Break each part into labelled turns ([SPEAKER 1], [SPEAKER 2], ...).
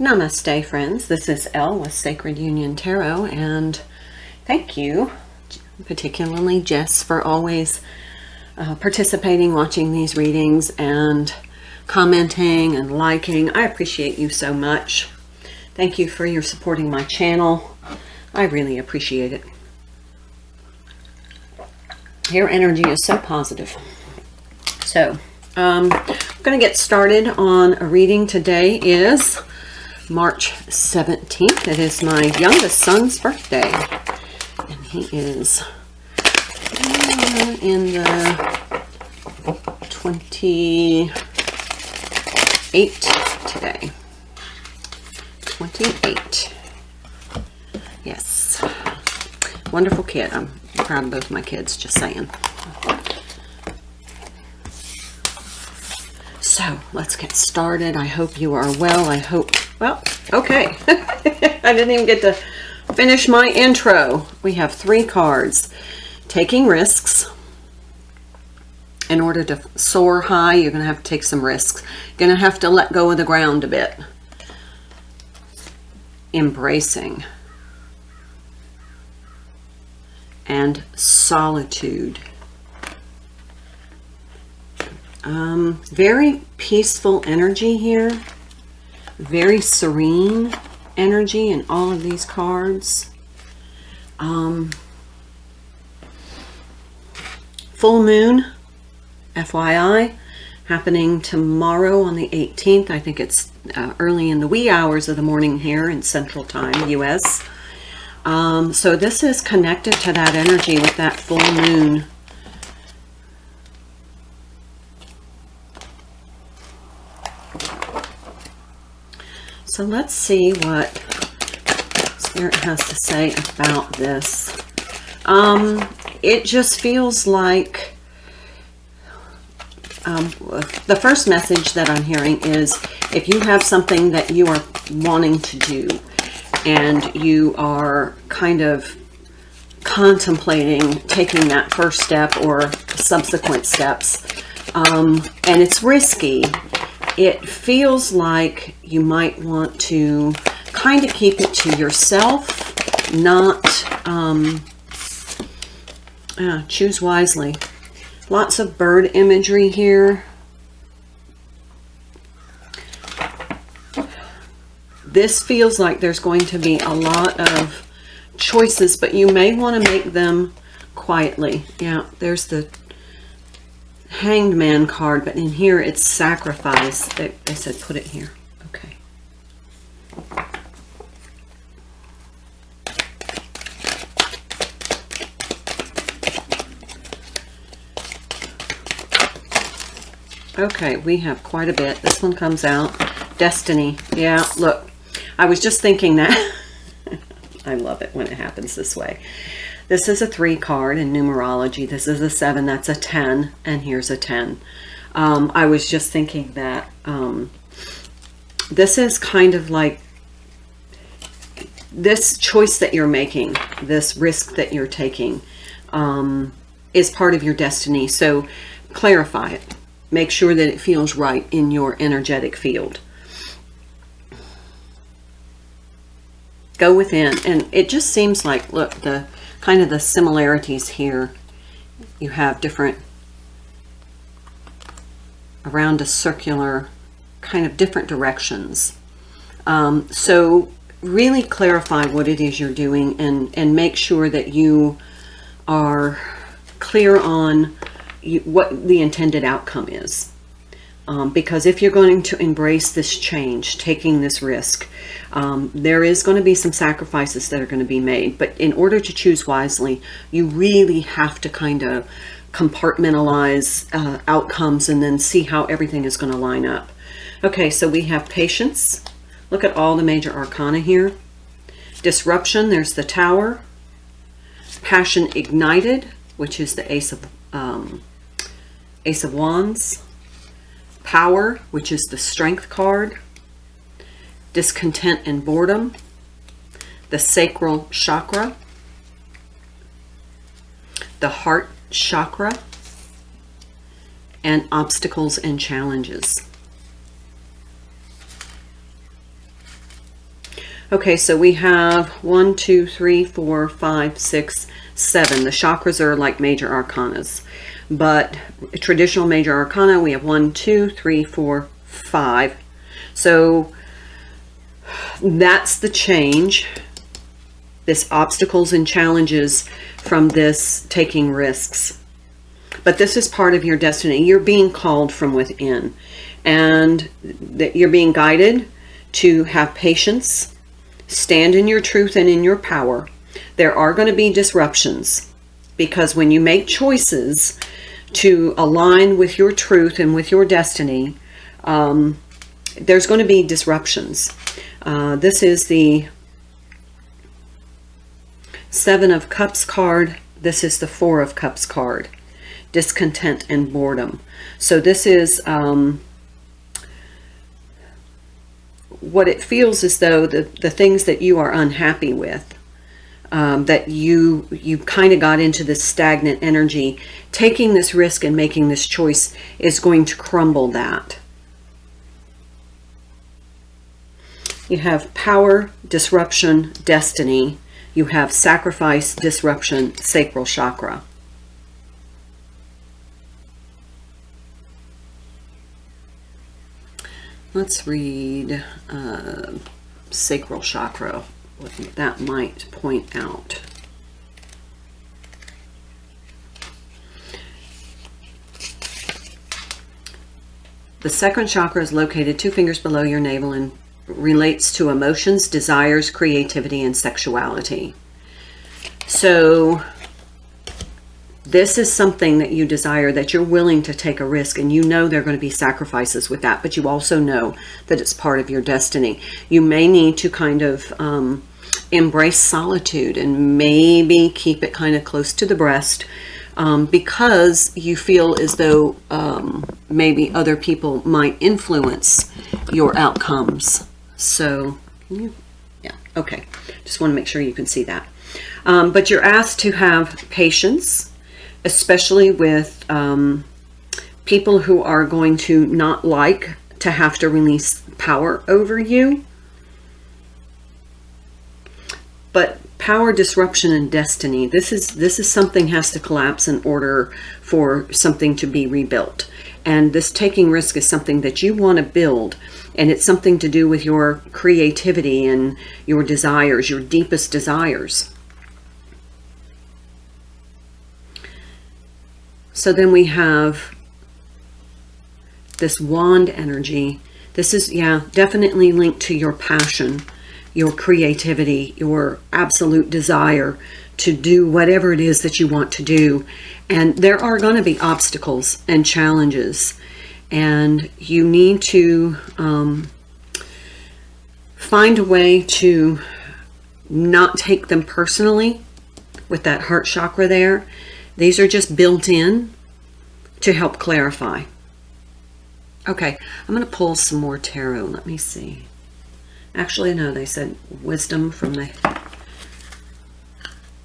[SPEAKER 1] Namaste, friends. This is Elle with Sacred Union Tarot, and thank you, particularly Jess, for always participating, watching these readings, and commenting and liking. I appreciate you so much. Thank you for your supporting my channel. I really appreciate it. Your energy is so positive. So, I'm going to get started on a reading. Today is March 17th. It is my youngest son's birthday, and he is in the 28 today. 28. Yes. Wonderful kid. I'm proud of both my kids, just saying. So, let's get started. I hope you are well. Well, okay. I didn't even get to finish my intro. We have 3 cards. Taking risks. In order to soar high, you're going to have to take some risks. You're going to have to let go of the ground a bit. Embracing. And solitude. Very peaceful energy here. Very serene energy in all of these cards. Full moon, FYI, happening tomorrow on the 18th. I think it's early in the wee hours of the morning here in Central Time, US. So this is connected to that energy with that full moon. So let's see what Spirit has to say about this. It just feels like the first message that I'm hearing is if you have something that you are wanting to do and you are kind of contemplating taking that first step or subsequent steps, and it's risky, it feels like you might want to kind of keep it to yourself, not choose wisely. Lots of bird imagery here. This feels like there's going to be a lot of choices, but you may want to make them quietly. Yeah, there's the Hanged Man card, but in here it's sacrifice. They said put it here. Okay. Okay, we have quite a bit. This one comes out. Destiny. Yeah, look. I was just thinking that. I love it when it happens this way. This is a 3 card in numerology. This is a 7, that's a 10, and here's a 10. I was just thinking that this is kind of like this choice that you're making, this risk that you're taking, is part of your destiny. So clarify it. Make sure that it feels right in your energetic field. Go within, and it just seems like, look, the kind of the similarities here. You have different, around a circular, kind of different directions. So really clarify what it is you're doing, and make sure that you are clear on what the intended outcome is. Because if you're going to embrace this change, taking this risk, there is going to be some sacrifices that are going to be made. But in order to choose wisely, you really have to kind of compartmentalize outcomes and then see how everything is going to line up. Okay, so we have patience. Look at all the major arcana here. Disruption, there's the Tower. Passion ignited, which is the Ace of Wands. Power, which is the Strength card. Discontent and boredom. The Sacral chakra. The Heart chakra. And obstacles and challenges. Okay, so we have 1, 2, 3, 4, 5, 6, 7. The chakras are like major arcanas. But traditional major arcana, we have 1, 2, 3, 4, 5. So that's the change. This obstacles and challenges from this taking risks. But this is part of your destiny. You're being called from within. And that you're being guided to have patience, stand in your truth and in your power. There are going to be disruptions, because when you make choices to align with your truth and with your destiny, there's going to be disruptions. This is the Seven of Cups card. This is the Four of Cups card. Discontent and boredom. So this is what it feels as though the things that you are unhappy with, that you kind of got into this stagnant energy, taking this risk and making this choice is going to crumble that. You have power, disruption, destiny. You have sacrifice, disruption, sacral chakra. Let's read sacral chakra, what that might point out. The second chakra is located 2 fingers below your navel and relates to emotions, desires, creativity, and sexuality. So this is something that you desire, that you're willing to take a risk, and you know there are going to be sacrifices with that, but you also know that it's part of your destiny. You may need to kind of embrace solitude and maybe keep it kind of close to the breast, because you feel as though maybe other people might influence your outcomes. So, yeah, okay. Just want to make sure you can see that. But you're asked to have patience, especially with people who are going to not like to have to release power over you. But power, disruption, and destiny, this is something has to collapse in order for something to be rebuilt. And this taking risk is something that you want to build, and it's something to do with your creativity and your desires, your deepest desires. So then we have this wand energy. This is, yeah, definitely linked to your passion, your creativity, your absolute desire to do whatever it is that you want to do. And there are going to be obstacles and challenges, and you need to find a way to not take them personally with that heart chakra there. These are just built in to help clarify. Okay, I'm going to pull some more tarot. Let me see. Actually, no, they said wisdom from the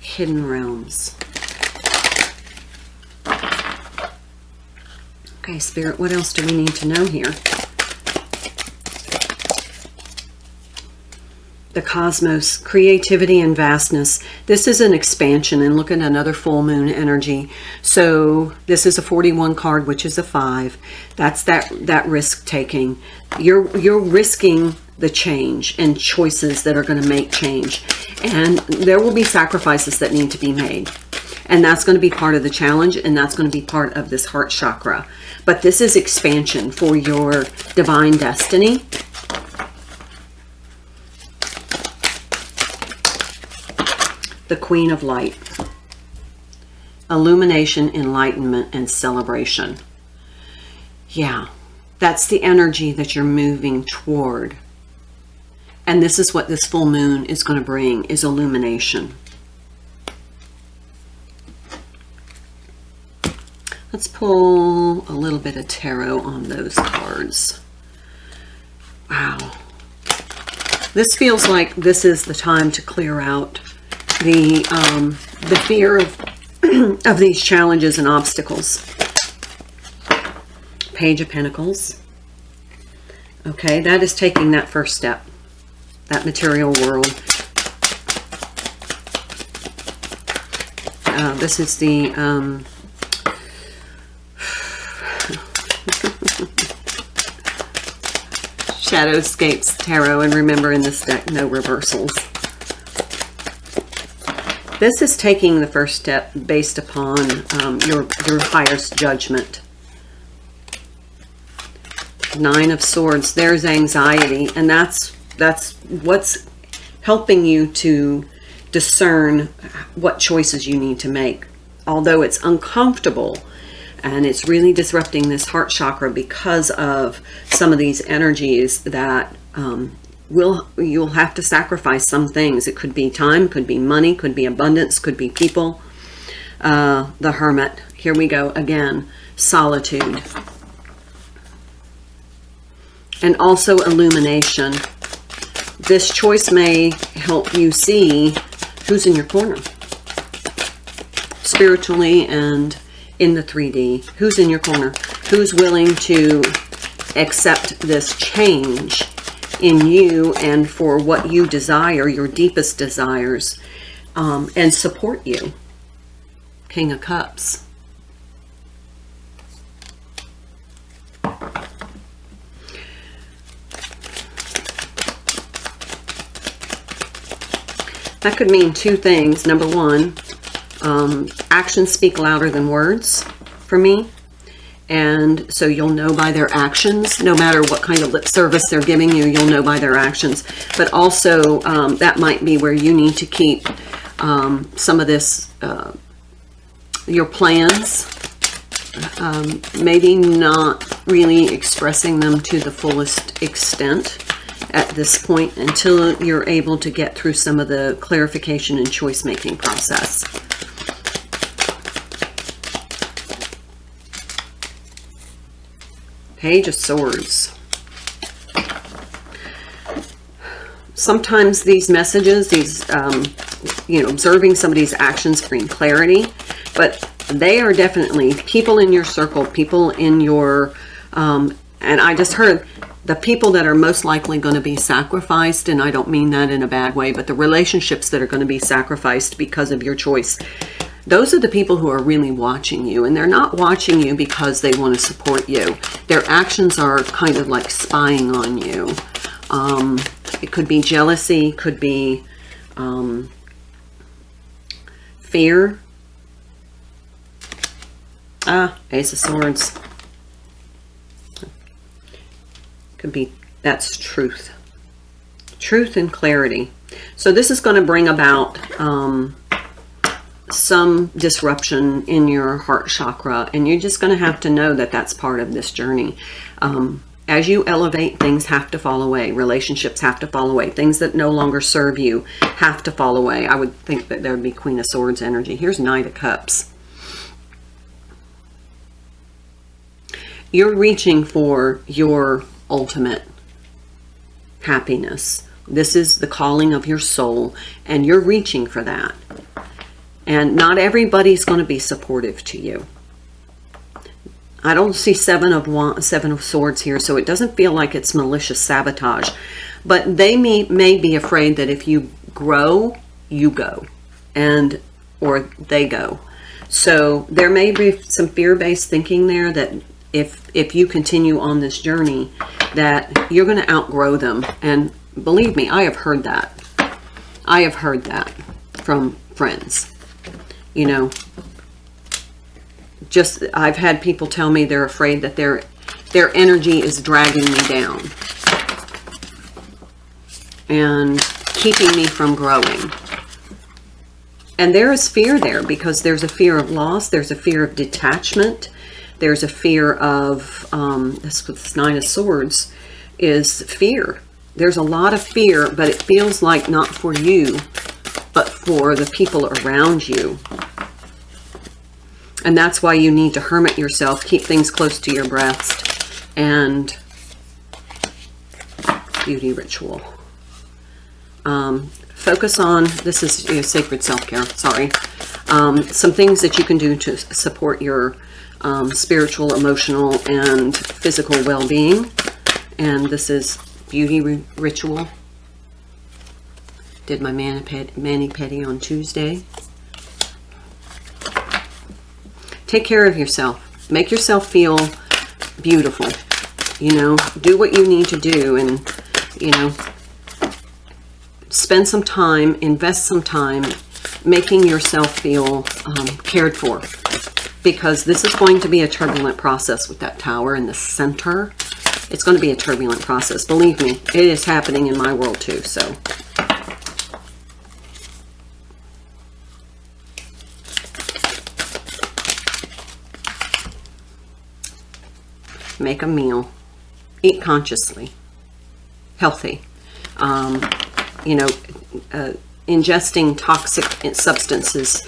[SPEAKER 1] hidden realms. Okay, Spirit, what else do we need to know here? The cosmos, creativity and vastness. This is an expansion, and look at another full moon energy. So this is a 41 card, which is a 5. That's that risk taking. You're risking the change and choices that are going to make change, and there will be sacrifices that need to be made, and that's going to be part of the challenge, and that's going to be part of this heart chakra. But this is expansion for your divine destiny. The Queen of Light. Illumination, enlightenment, and celebration. Yeah, that's the energy that you're moving toward. And this is what this full moon is going to bring, is illumination. Let's pull a little bit of tarot on those cards. Wow. This feels like this is the time to clear out the fear of these challenges and obstacles. Page of Pentacles. Okay, that is taking that first step. that material world. This is the Shadowscapes Tarot, and remember in this deck, no reversals. This is taking the first step based upon your highest judgment. Nine of Swords, there's anxiety, and that's what's helping you to discern what choices you need to make. Although it's uncomfortable and it's really disrupting this heart chakra because of some of these energies that you'll have to sacrifice some things. It could be time, could be money, could be abundance, could be people. The Hermit, here we go again, solitude. And also illumination. This choice may help you see who's in your corner. Spiritually and in the 3D. Who's in your corner? Who's willing to accept this change in you and for what you desire, your deepest desires, and support you? King of Cups. That could mean two things. Number one, actions speak louder than words for me. And so you'll know by their actions, no matter what kind of lip service they're giving you, you'll know by their actions. But also that might be where you need to keep some of this, your plans, maybe not really expressing them to the fullest extent at this point until you're able to get through some of the clarification and choice making process. Page of Swords. Sometimes these messages, observing somebody's actions bring clarity, but they are definitely people in your circle, people in your, and I just heard the people that are most likely going to be sacrificed, and I don't mean that in a bad way, but the relationships that are going to be sacrificed because of your choice. Those are the people who are really watching you, and they're not watching you because they want to support you. Their actions are kind of like spying on you. It could be jealousy, could be fear. Ace of Swords. Could be, that's truth. Truth and clarity. So this is going to bring about some disruption in your heart chakra, and you're just going to have to know that that's part of this journey. As you elevate, things have to fall away. Relationships have to fall away. Things that no longer serve you have to fall away. I would think that there would be Queen of Swords energy. Here's Knight of Cups. You're reaching for your ultimate happiness. This is the calling of your soul, and you're reaching for that. And not everybody's going to be supportive to you. I don't see Seven of Swords here, so it doesn't feel like it's malicious sabotage. But they may be afraid that if you grow, you go, or they go. So there may be some fear-based thinking there that if you continue on this journey, that you're going to outgrow them. And believe me, I have heard that. I have heard that from friends. You know, just I've had people tell me they're afraid that their energy is dragging me down and keeping me from growing. And there is fear there because there's a fear of loss, there's a fear of detachment, there's a fear of this Nine of Swords is fear. There's a lot of fear, but it feels like not for you, but for the people around you. And that's why you need to hermit yourself, keep things close to your breast, and beauty ritual. Focus on, this is sacred self-care, sorry. Some things that you can do to support your spiritual, emotional, and physical well-being. And this is beauty ritual. Did my mani-pedi on Tuesday. Take care of yourself. Make yourself feel beautiful. You know, do what you need to do, and, you know, spend some time, invest some time making yourself feel cared for, because this is going to be a turbulent process with that Tower in the center. It's going to be a turbulent process. Believe me, it is happening in my world too. So make a meal, eat consciously, healthy. You know, ingesting toxic substances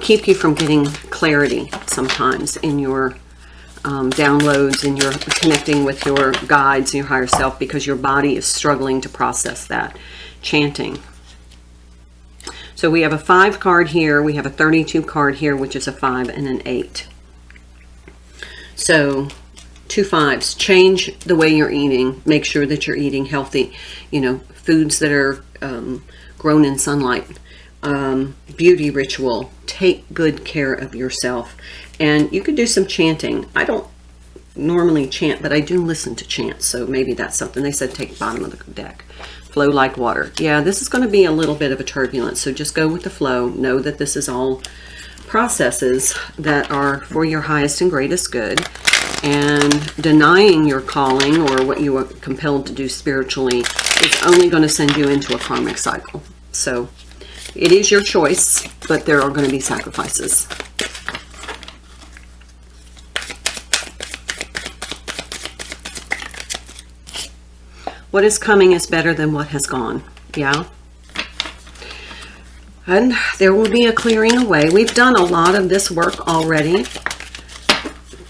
[SPEAKER 1] keep you from getting clarity sometimes in your downloads, and you're connecting with your guides, your higher self, because your body is struggling to process that. Chanting. So we have a 5 card here. We have a 32 card here, which is a 5 and an 8. So 2 5s. Change the way you're eating. Make sure that you're eating healthy. You know, foods that are grown in sunlight. Beauty ritual. Take good care of yourself. And you could do some chanting. I don't normally chant, but I do listen to chants, so maybe that's something. They said take bottom of the deck. Flow like water. Yeah, this is going to be a little bit of a turbulence, so just go with the flow. Know that this is all processes that are for your highest and greatest good. And denying your calling or what you are compelled to do spiritually is only going to send you into a karmic cycle. So it is your choice, but there are going to be sacrifices. What is coming is better than what has gone. Yeah. And there will be a clearing away. We've done a lot of this work already,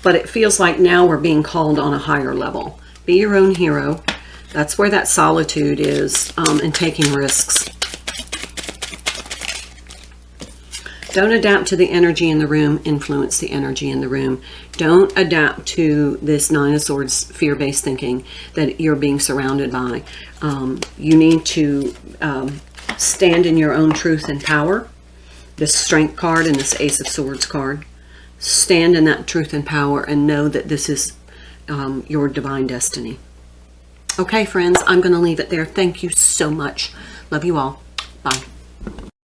[SPEAKER 1] but it feels like now we're being called on a higher level. Be your own hero. That's where that solitude is, and taking risks. Don't adapt to the energy in the room. Influence the energy in the room. Don't adapt to this 9 of Swords fear-based thinking that you're being surrounded by. You need to stand in your own truth and power. This Strength card and this Ace of Swords card. Stand in that truth and power and know that this is your divine destiny. Okay, friends, I'm going to leave it there. Thank you so much. Love you all. Bye.